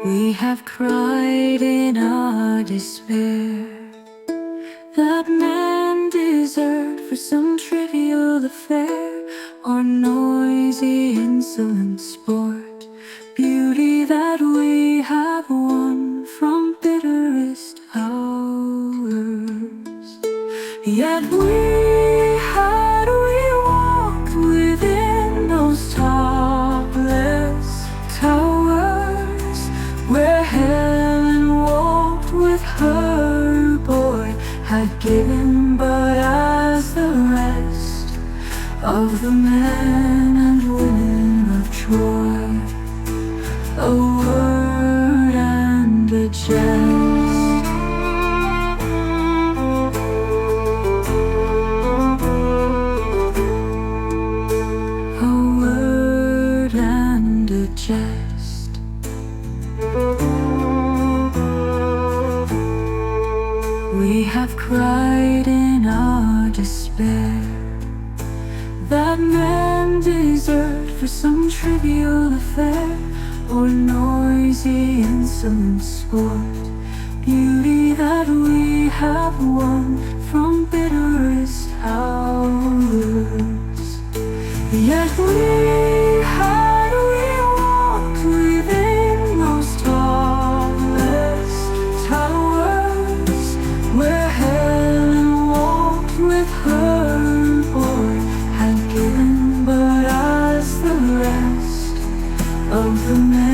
We have cried in our despair that men desert for some trivial affair, or noisy insolent sport, beauty that we have won from bitterest hours. Yet we walked within those topless towers, where Helen walked with her boy, had given but as the rest of the men and women of Troy, a word and a jest. A word and a jest. We have cried in our despair that men desert for some trivial affair, or noisy insolent sport, beauty that we have won from bitterest hours. Yet we walked within those tallest towers, where Helen walked with her boy, had given but as the rest of the men